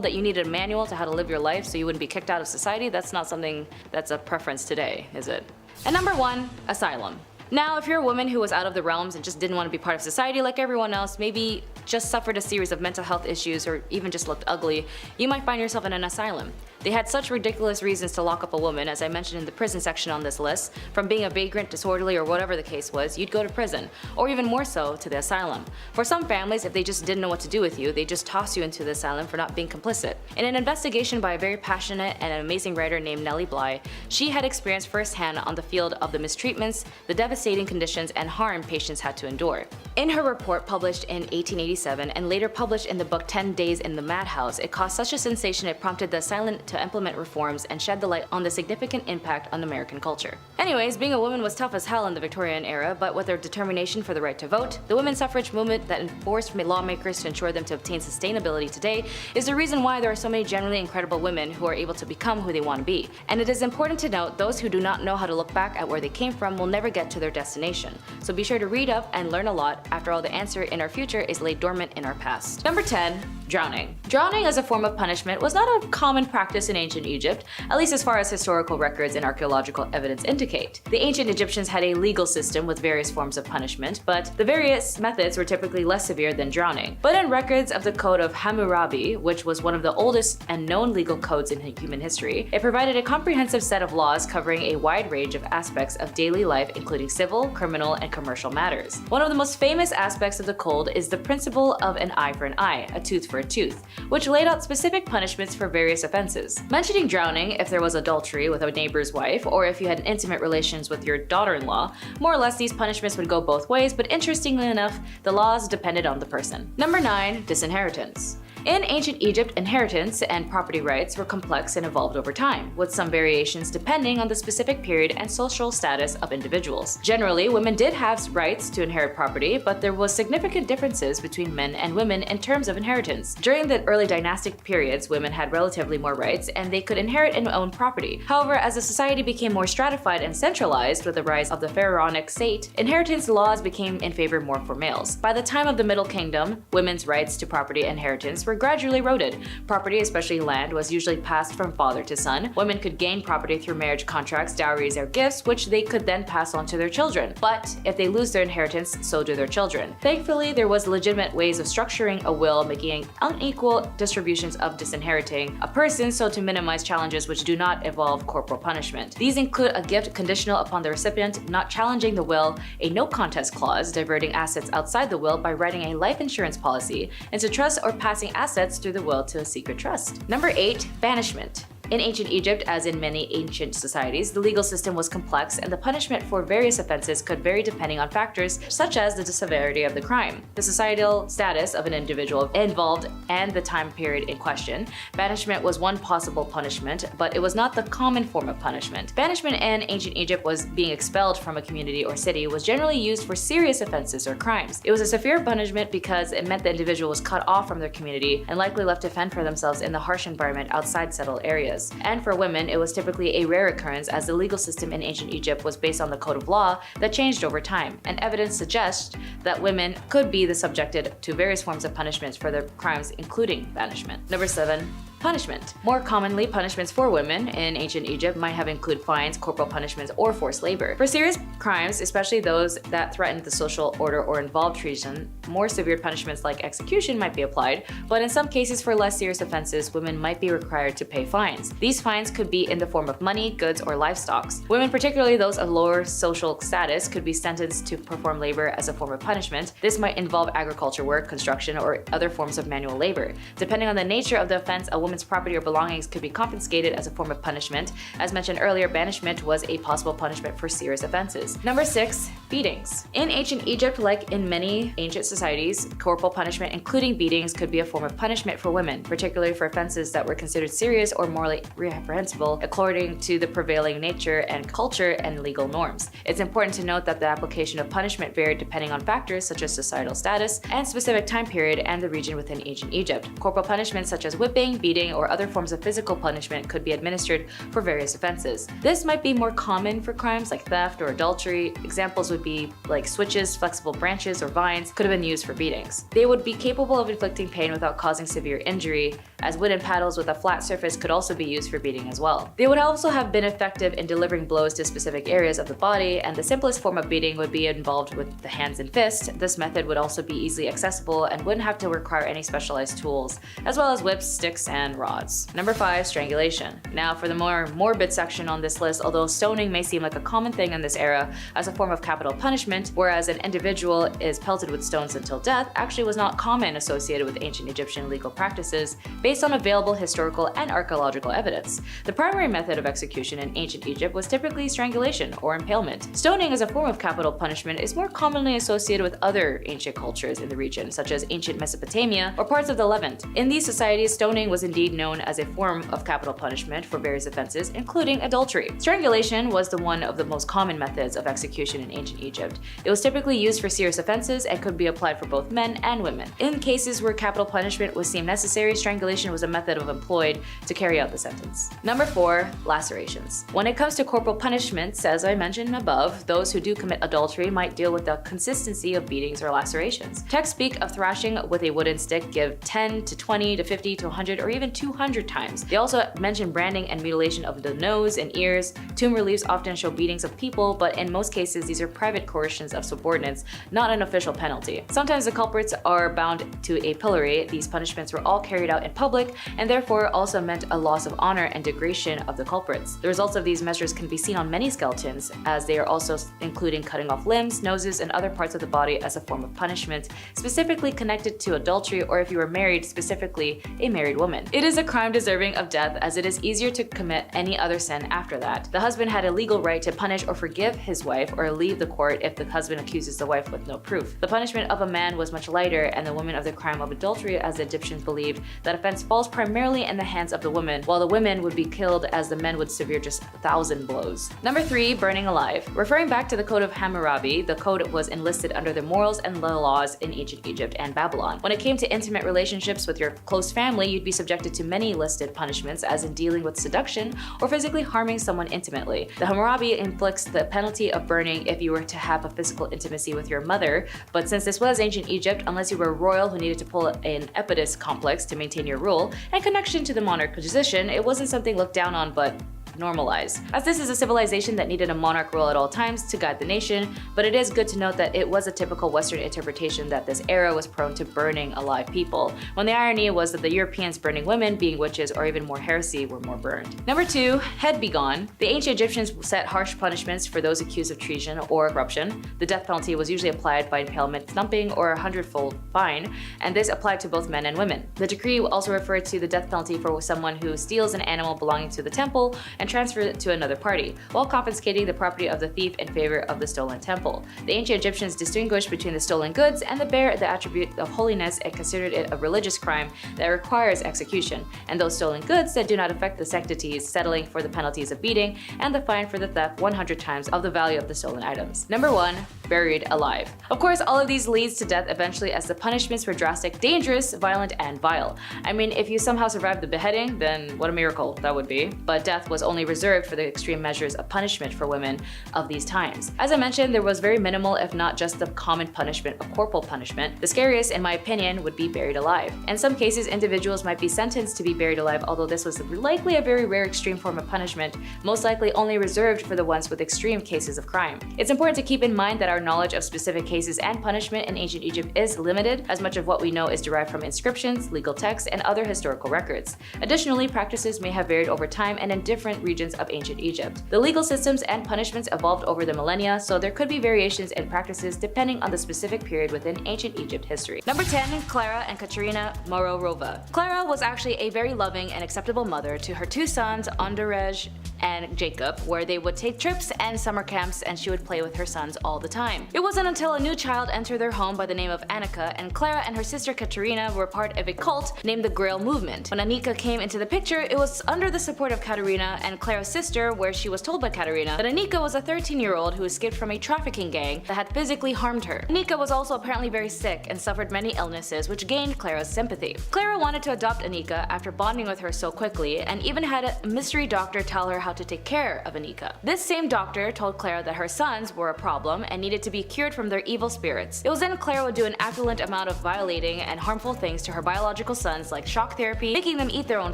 that you needed a manual to how to live your life so you wouldn't be kicked out of society, that's not something that's a preference today, is it? And number 1, Asylum. Now, if you're a woman who was out of the realms and just didn't want to be part of society like everyone else, maybe just suffered a series of mental health issues or even just looked ugly, you might find yourself in an asylum. They had such ridiculous reasons to lock up a woman, as I mentioned in the prison section on this list. From being a vagrant, disorderly, or whatever the case was, you'd go to prison, or even more so, to the asylum. For some families, if they just didn't know what to do with you, they just toss you into the asylum for not being complicit. In an investigation by a very passionate and amazing writer named Nellie Bly, she had experienced firsthand on the field of the mistreatments, the devastating conditions, and harm patients had to endure. In her report published in 1887 and later published in the book 10 Days in the Madhouse, it caused such a sensation it prompted the asylum to implement reforms and shed the light on the significant impact on American culture. Anyways, being a woman was tough as hell in the Victorian era, but with their determination for the right to vote, the women's suffrage movement that enforced lawmakers to ensure them to obtain sustainability today is the reason why there are so many genuinely incredible women who are able to become who they want to be. And it is important to note, those who do not know how to look back at where they came from will never get to their destination. So be sure to read up and learn a lot. After all, the answer in our future is laid dormant in our past. Number 10. Drowning. Drowning as a form of punishment was not a common practice in ancient Egypt, at least as far as historical records and archaeological evidence indicate. The ancient Egyptians had a legal system with various forms of punishment, but the various methods were typically less severe than drowning. But in records of the Code of Hammurabi, which was one of the oldest and known legal codes in human history, it provided a comprehensive set of laws covering a wide range of aspects of daily life, including civil, criminal, and commercial matters. One of the most famous aspects of the code is the principle of an eye for an eye, a tooth for a tooth, which laid out specific punishments for various offenses. Mentioning drowning, if there was adultery with a neighbor's wife, or if you had intimate relations with your daughter-in-law, more or less these punishments would go both ways, but interestingly enough, the laws depended on the person. Number 9. Disinheritance. In ancient Egypt, inheritance and property rights were complex and evolved over time, with some variations depending on the specific period and social status of individuals. Generally, women did have rights to inherit property, but there was significant differences between men and women in terms of inheritance. During the early dynastic periods, women had relatively more rights, and they could inherit and own property. However, as the society became more stratified and centralized with the rise of the pharaonic state, inheritance laws became in favor more for males. By the time of the Middle Kingdom, women's rights to property and inheritance were were gradually eroded. Property, especially land, was usually passed from father to son. Women could gain property through marriage contracts, dowries, or gifts, which they could then pass on to their children. But if they lose their inheritance, so do their children. Thankfully, there was legitimate ways of structuring a will, making unequal distributions of disinheriting a person so to minimize challenges which do not involve corporal punishment. These include a gift conditional upon the recipient not challenging the will, a no contest clause diverting assets outside the will by writing a life insurance policy into trust, or passing assets through the will to a secret trust. Number 8. Banishment. In ancient Egypt, as in many ancient societies, the legal system was complex and the punishment for various offenses could vary depending on factors such as the severity of the crime, the societal status of an individual involved, and the time period in question. Banishment was one possible punishment, but it was not the common form of punishment. Banishment in ancient Egypt was being expelled from a community or city was generally used for serious offenses or crimes. It was a severe punishment because it meant the individual was cut off from their community and likely left to fend for themselves in the harsh environment outside settled areas. And for women, it was typically a rare occurrence as the legal system in ancient Egypt was based on the code of law that changed over time, and evidence suggests that women could be subjected to various forms of punishments for their crimes, including banishment. Number 7. Punishment. More commonly, punishments for women in ancient Egypt might have included fines, corporal punishments, or forced labor. For serious crimes, especially those that threatened the social order or involved treason, more severe punishments like execution might be applied, but in some cases for less serious offenses, women might be required to pay fines. These fines could be in the form of money, goods, or livestock. Women, particularly those of lower social status, could be sentenced to perform labor as a form of punishment. This might involve agriculture work, construction, or other forms of manual labor. Depending on the nature of the offense, a woman's property or belongings could be confiscated as a form of punishment. As mentioned earlier, banishment was a possible punishment for serious offenses. Number 6. Beatings. In ancient Egypt, like in many ancient societies, corporal punishment, including beatings, could be a form of punishment for women, particularly for offenses that were considered serious or morally reprehensible according to the prevailing nature and culture and legal norms. It's important to note that the application of punishment varied depending on factors such as societal status and specific time period and the region within ancient Egypt. Corporal punishments such as whipping, beating, or other forms of physical punishment could be administered for various offenses. This might be more common for crimes like theft or adultery. Examples would be like switches, flexible branches, or vines could have been used for beatings. They would be capable of inflicting pain without causing severe injury, as wooden paddles with a flat surface could also be used for beating as well. They would also have been effective in delivering blows to specific areas of the body, and the simplest form of beating would be involved with the hands and fists. This method would also be easily accessible and wouldn't have to require any specialized tools, as well as whips, sticks, and rods. Number 5. Strangulation. Now for the more morbid section on this list, although stoning may seem like a common thing in this era as a form of capital punishment, whereas an individual is pelted with stones until death actually was not common associated with ancient Egyptian legal practices based on available historical and archaeological evidence. The primary method of execution in ancient Egypt was typically strangulation or impalement. Stoning as a form of capital punishment is more commonly associated with other ancient cultures in the region, such as ancient Mesopotamia or parts of the Levant. In these societies, stoning was indeed known as a form of capital punishment for various offenses, including adultery. Strangulation was one of the most common methods of execution in ancient Egypt. It was typically used for serious offenses and could be applied for both men and women. In cases where capital punishment was deemed necessary, strangulation was a method employed to carry out the sentence. Number 4. Lacerations. When it comes to corporal punishments, as I mentioned above, those who do commit adultery might deal with the consistency of beatings or lacerations. Texts speak of thrashing with a wooden stick, give 10 to 20 to 50 to 100 or even 200 times. They also mention branding and mutilation of the nose and ears. Tomb reliefs often show beatings of people, but in most cases these are private coercions of subordinates, not an official penalty. Sometimes the culprits are bound to a pillory. These punishments were all carried out in public and therefore also meant a loss of honor and degradation of the culprits. The results of these measures can be seen on many skeletons, as they are also including cutting off limbs, noses, and other parts of the body as a form of punishment, specifically connected to adultery or if you were married, specifically a married woman. It is a crime deserving of death, as it is easier to commit any other sin after that. The husband had a legal right to punish or forgive his wife or leave the court if the husband accuses the wife with no proof. The punishment of a man was much lighter, and the woman of the crime of adultery, as the Egyptians believed that offense violence falls primarily in the hands of the women, while the women would be killed as the men would severe just 1,000 blows. Number 3. Burning alive. Referring back to the Code of Hammurabi, the code was enlisted under the morals and the laws in ancient Egypt and Babylon. When it came to intimate relationships with your close family, you'd be subjected to many listed punishments, as in dealing with seduction or physically harming someone intimately. The Hammurabi inflicts the penalty of burning if you were to have a physical intimacy with your mother, but since this was ancient Egypt, unless you were royal who needed to pull an Oedipus complex to maintain your rule and connection to the monarch position, it wasn't something looked down on but normalized, as this is a civilization that needed a monarch rule at all times to guide the nation. But it is good to note that it was a typical Western interpretation that this era was prone to burning alive people, when the irony was that the Europeans burning women, being witches or even more heresy, were more burned. Number 2. Head be gone. The ancient Egyptians set harsh punishments for those accused of treason or corruption. The death penalty was usually applied by impalement, thumping, or a 100-fold fine, and this applied to both men and women. The decree also referred to the death penalty for someone who steals an animal belonging to the temple and transfers it to another party, while confiscating the property of the thief in favor of the stolen temple. The ancient Egyptians distinguished between the stolen goods and the bear the attribute of holiness and considered it a religious crime that requires execution, and those stolen goods that do not affect the sanctities, settling for the penalties of beating and the fine for the theft 100 times of the value of the stolen items. Number 1. Buried alive. Of course, all of these leads to death eventually, as the punishments were drastic, dangerous, violent, and vile. I mean, if you somehow survived the beheading, then what a miracle that would be. But death was only reserved for the extreme measures of punishment for women of these times. As I mentioned, there was very minimal, if not just the common punishment of corporal punishment. The scariest, in my opinion, would be buried alive. In some cases, individuals might be sentenced to be buried alive, although this was likely a very rare extreme form of punishment, most likely only reserved for the ones with extreme cases of crime. It's important to keep in mind that our knowledge of specific cases and punishment in ancient Egypt is limited, as much of what we know is derived from inscriptions, legal texts, and other historical records. Additionally, practices may have varied over time and in different regions of ancient Egypt. The legal systems and punishments evolved over the millennia, so there could be variations in practices depending on the specific period within ancient Egypt history. Number 10. Clara and Katrina Morova. Clara was actually a very loving and acceptable mother to her 2 sons, Anderej and Jacob, where they would take trips and summer camps, and she would play with her sons all the time. It wasn't until a new child entered their home by the name of Annika, and Clara and her sister Katrina were part of a cult named the Grail Movement. When Annika came into the picture, it was under the support of Katerina and Clara's sister, where she was told by Katerina that Annika was a 13-year-old who escaped from a trafficking gang that had physically harmed her. Annika was also apparently very sick and suffered many illnesses, which gained Clara's sympathy. Clara wanted to adopt Annika after bonding with her so quickly, and even had a mystery doctor tell her how to take care of Annika. This same doctor told Clara that her sons were a problem and needed to be cured from their evil spirits. It was then Clara would do an equivalent amount of violating and harmful things to her biological sons, like shock therapy, making them eat their own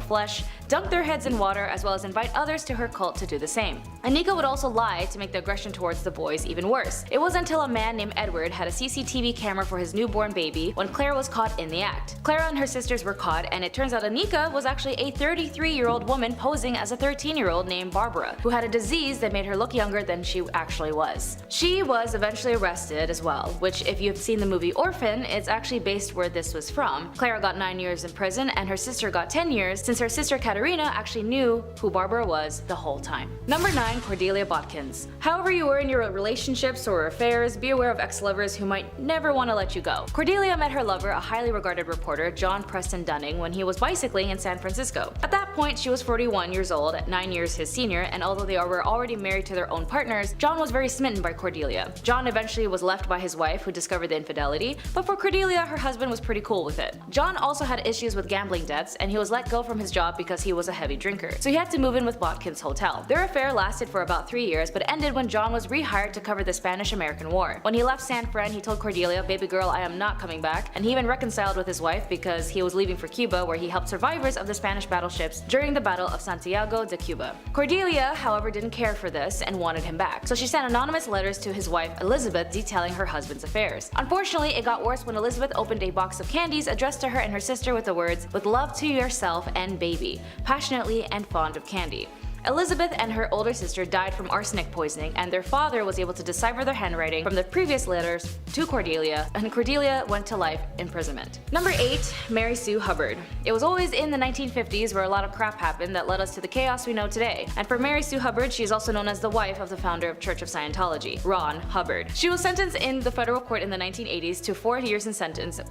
flesh, dunk their heads in water, as well as invite others to her cult to do the same. Annika would also lie to make the aggression towards the boys even worse. It was until a man named Edward had a CCTV camera for his newborn baby when Clara was caught in the act. Clara and her sisters were caught, and it turns out Annika was actually a 33-year-old woman posing as a 13-year-old named Barbara, who had a disease that made her look younger than she actually was. She was eventually arrested as well, which, if you've seen the movie Orphan, it's actually based where this was from. Clara got 9 years in prison, and her sister got 10 years, since her sister Katerina actually knew who Barbara was the whole time. Number 9. Cordelia Bodkins. However you were in your relationships or affairs, be aware of ex-lovers who might never want to let you go. Cordelia met her lover, a highly regarded reporter, John Preston Dunning, when he was bicycling in San Francisco. At that point, she was 41 years old, 9 years his senior, and although they were already married to their own partners, John was very smitten by Cordelia. John eventually was left by his wife, who discovered the infidelity, but for Cordelia, her husband was pretty cool with it. John also had issues with gambling debts, and he was let go from his job because he was a heavy drinker, so he had to move in with Bodkins' hotel. Their affair lasted for about 3 years, but ended when John was rehired to cover the Spanish-American War. When he left San Fran, he told Cordelia, "Baby girl, I am not coming back," and he even reconciled with his wife because he was leaving for Cuba, where he helped survivors of the Spanish battleships during the Battle of Santiago de Cuba. Cordelia, however, didn't care for this and wanted him back, so she sent anonymous letters to his wife Elizabeth detailing her husband's affairs. Unfortunately, it got worse when Elizabeth opened a box of candies addressed to her and her sister with the words, "With love to yourself and baby, passionately and fond of candy." Elizabeth and her older sister died from arsenic poisoning, and their father was able to decipher their handwriting from the previous letters to Cordelia, and Cordelia went to life imprisonment. Number 8. Mary Sue Hubard. It was always in the 1950s where a lot of crap happened that led us to the chaos we know today. And for Mary Sue Hubard, she is also known as the wife of the founder of Church of Scientology, Ron Hubbard. She was sentenced in the federal court in the 1980s to 4 years in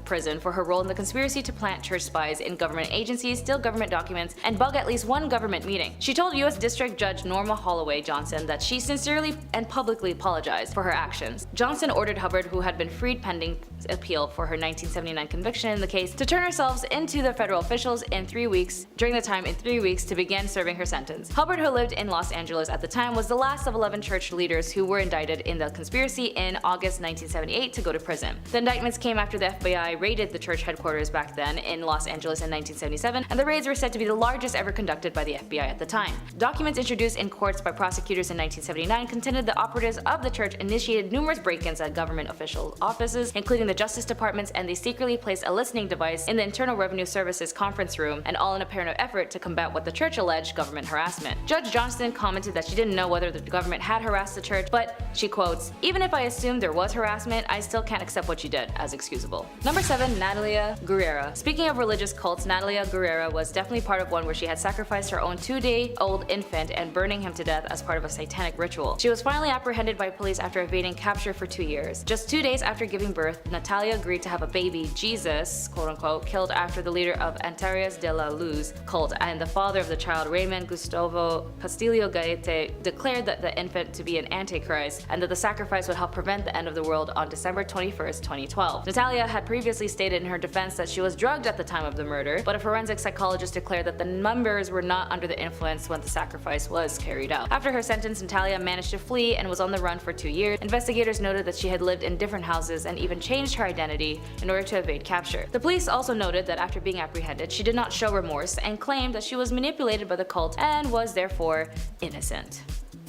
prison for her role in the conspiracy to plant church spies in government agencies, steal government documents, and bug at least one government meeting. She told U.S. District Judge Norma Holloway Johnson that she sincerely and publicly apologized for her actions. Johnson ordered Hubbard, who had been freed pending appeal for her 1979 conviction in the case, to turn herself into the federal officials in 3 weeks, during the time in 3 weeks to begin serving her sentence. Hubbard, who lived in Los Angeles at the time, was the last of 11 church leaders who were indicted in the conspiracy in August 1978 to go to prison. The indictments came after the FBI raided the church headquarters back then in Los Angeles in 1977, and the raids were said to be the largest ever conducted by the FBI at the time. Documents introduced in courts by prosecutors in 1979 contended the operatives of the church initiated numerous break-ins at government official offices, including the Justice Departments, and they secretly placed a listening device in the Internal Revenue Service's conference room, and all in a apparent effort to combat what the church alleged government harassment. Judge Johnston commented that she didn't know whether the government had harassed the church, but she quotes, "Even if I assumed there was harassment, I still can't accept what you did as excusable." Number 7. Natalia Guera. Speaking of religious cults, Natalia Guera was definitely part of one where she had sacrificed her own 2-day-old infant and burning him to death as part of a satanic ritual. She was finally apprehended by police after evading capture for 2 years. Just 2 days after giving birth, Natalia agreed to have a baby, Jesus, quote-unquote, killed after the leader of Antares de la Luz cult and the father of the child, Raymond Gustavo Castillo Gaete, declared that the infant to be an antichrist and that the sacrifice would help prevent the end of the world on December 21st, 2012. Natalia had previously stated in her defense that she was drugged at the time of the murder, but a forensic psychologist declared that the members were not under the influence when the sacrifice was carried out. After her sentence, Natalia managed to flee and was on the run for 2 years. Investigators noted that she had lived in different houses and even changed her identity in order to evade capture. The police also noted that after being apprehended, she did not show remorse and claimed that she was manipulated by the cult and was therefore innocent.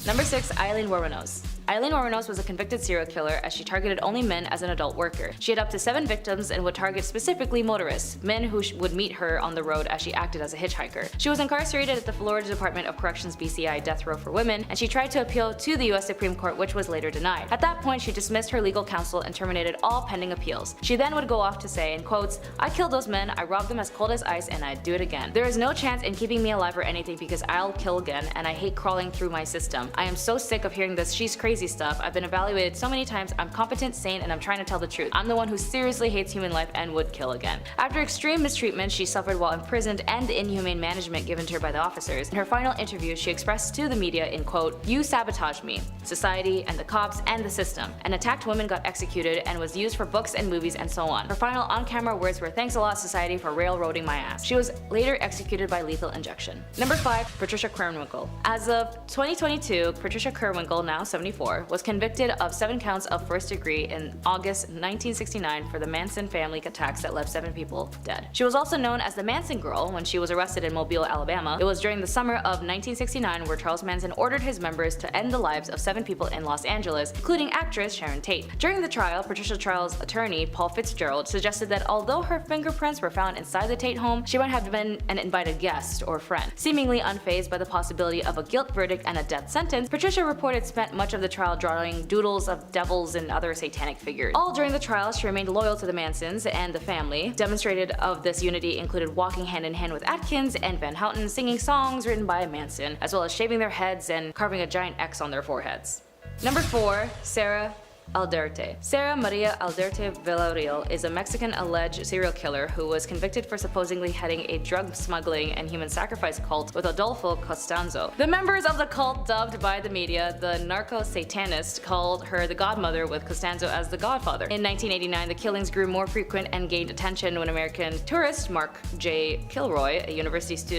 Number 6. Aileen Wuornos. Aileen Wuornos was a convicted serial killer as she targeted only men as an adult worker. She had up to 7 victims and would target specifically motorists, men who would meet her on the road as she acted as a hitchhiker. She was incarcerated at the Florida Department of Corrections BCI death row for women, and she tried to appeal to the US Supreme Court, which was later denied. At that point, she dismissed her legal counsel and terminated all pending appeals. She then would go off to say, in quotes, "I killed those men, I robbed them as cold as ice, and I'd do it again. There is no chance in keeping me alive or anything because I'll kill again, and I hate crawling through my system. I am so sick of hearing this she's crazy stuff. I've been evaluated so many times, I'm competent, sane, and I'm trying to tell the truth. I'm the one who seriously hates human life and would kill again." After extreme mistreatment she suffered while imprisoned and the inhumane management given to her by the officers, in her final interview she expressed to the media in quote, "You sabotaged me, society, and the cops, and the system. An attacked woman got executed and was used for books and movies and so on." Her final on-camera words were, "Thanks a lot, society, for railroading my ass." She was later executed by lethal injection. Number 5. Patricia Krenwinkel. As of 2022, Patricia Krenwinkel, now 74, was convicted of 7 counts of first degree in August 1969 for the Manson family attacks that left 7 people dead. She was also known as the Manson Girl when she was arrested in Mobile, Alabama. It was during the summer of 1969 where Charles Manson ordered his members to end the lives of 7 people in Los Angeles, including actress Sharon Tate. During the trial, Patricia Trial's attorney, Paul Fitzgerald, suggested that although her fingerprints were found inside the Tate home, she might have been an invited guest or friend. Seemingly unfazed by the possibility of a guilt verdict and a death sentence, Patricia reported spent much of the trial drawing doodles of devils and other satanic figures. All during the trial, she remained loyal to the Mansons and the family. Demonstrated of this unity included walking hand in hand with Atkins and Van Houten, singing songs written by Manson, as well as shaving their heads and carving a giant X on their foreheads. Number 4. Sarah Alerte. Sarah Maria Alerte Villarreal is a Mexican alleged serial killer who was convicted for supposedly heading a drug smuggling and human sacrifice cult with Adolfo Costanzo. The members of the cult, dubbed by the media the narco-satanist, called her the godmother, with Costanzo as the godfather. In 1989, the killings grew more frequent and gained attention when American tourist Mark J. Kilroy, a University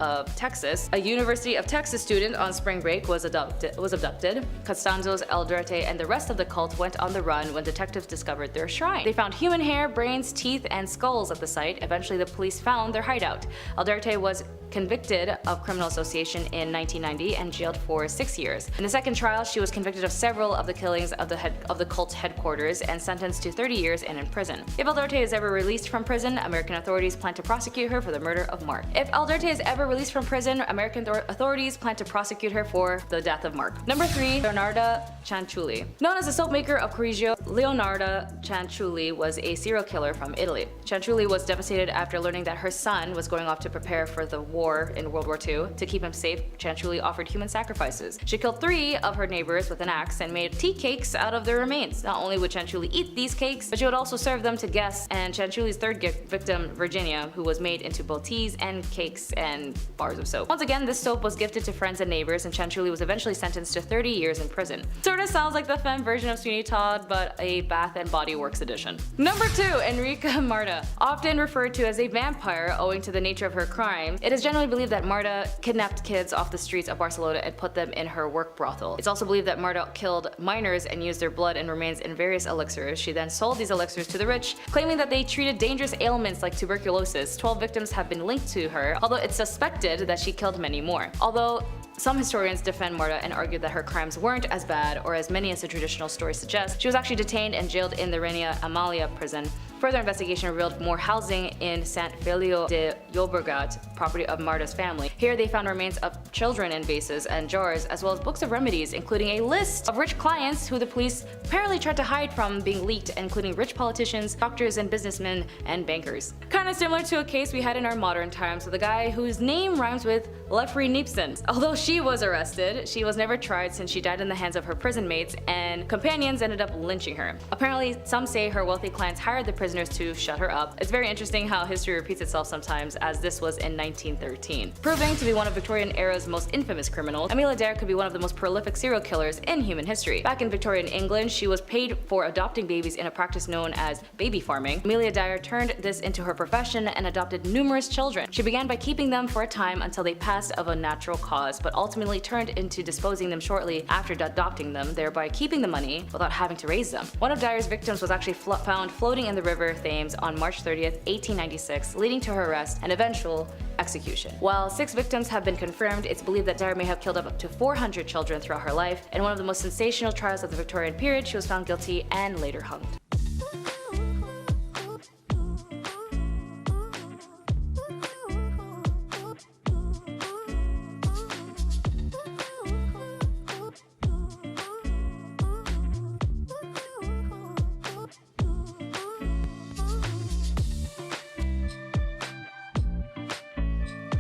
of Texas student on spring break, was abducted. Costanzo's Alderte and the rest of the cult went on the run when detectives discovered their shrine. They found human hair, brains, teeth, and skulls at the site. Eventually, the police found their hideout. Alderte was convicted of criminal association in 1990 and jailed for 6 years. In the second trial, she was convicted of several of the killings of the cult's headquarters and sentenced to 30 years and in prison. If Alerte is ever released from prison, American authorities plan to prosecute her for the murder of Mark. If Alerte is ever released from prison, American authorities plan to prosecute her for the death of Mark. Number 3. Bernardo Chuli. Known as the soap maker of Correggio, Leonardo Chuli was a serial killer from Italy. Chuli was devastated after learning that her son was going off to prepare for the war in World War II. To keep him safe, Chuli offered human sacrifices. She killed 3 of her neighbors with an axe and made tea cakes out of their remains. Not only would Chuli eat these cakes, but she would also serve them to guests, and Chuli's third victim, Virginia, who was made into both teas and cakes and bars of soap. Once again, this soap was gifted to friends and neighbors, and Chuli was eventually sentenced to 30 years in prison. Sorta sounds like the femme version of Sweeney Todd, but a Bath and Body Works edition. Number 2. Enri Marta. Often referred to as a vampire owing to the nature of her crime, it is generally believed that Marta kidnapped kids off the streets of Barcelona and put them in her work brothel. It's also believed that Marta killed minors and used their blood and remains in various elixirs. She then sold these elixirs to the rich, claiming that they treated dangerous ailments like tuberculosis. 12 victims have been linked to her, although it's suspected that she killed many more. Although some historians defend Marta and argue that her crimes weren't as bad or as many as the traditional story suggests. She was actually detained and jailed in the Reina Amalia prison. Further investigation revealed more housing in Sant Feliu de Llobregat, property of Marta's family. Here they found remains of children in vases and jars, as well as books of remedies, including a list of rich clients who the police apparently tried to hide from being leaked, including rich politicians, doctors and businessmen, and bankers. Kinda similar to a case we had in our modern times with a guy whose name rhymes with Lefri Nipson. Although she was arrested, she was never tried since she died in the hands of her prison mates, and companions ended up lynching her. Apparently, some say her wealthy clients hired the prisoners to shut her up. It's very interesting how history repeats itself sometimes, as this was in 1913. Proving to be one of Victorian era's most infamous criminals, Amelia Dyer could be one of the most prolific serial killers in human history. Back in Victorian England, she was paid for adopting babies in a practice known as baby farming. Amelia Dyer turned this into her profession and adopted numerous children. She began by keeping them for a time until they passed of a natural cause, but ultimately turned into disposing them shortly after adopting them, thereby keeping the money without having to raise them. One of Dyer's victims was actually found floating in the river Thames on March 30th, 1896, leading to her arrest and eventual execution. While 6 victims have been confirmed, it's believed that Dyer may have killed up to 400 children throughout her life. In one of the most sensational trials of the Victorian period, she was found guilty and later hanged.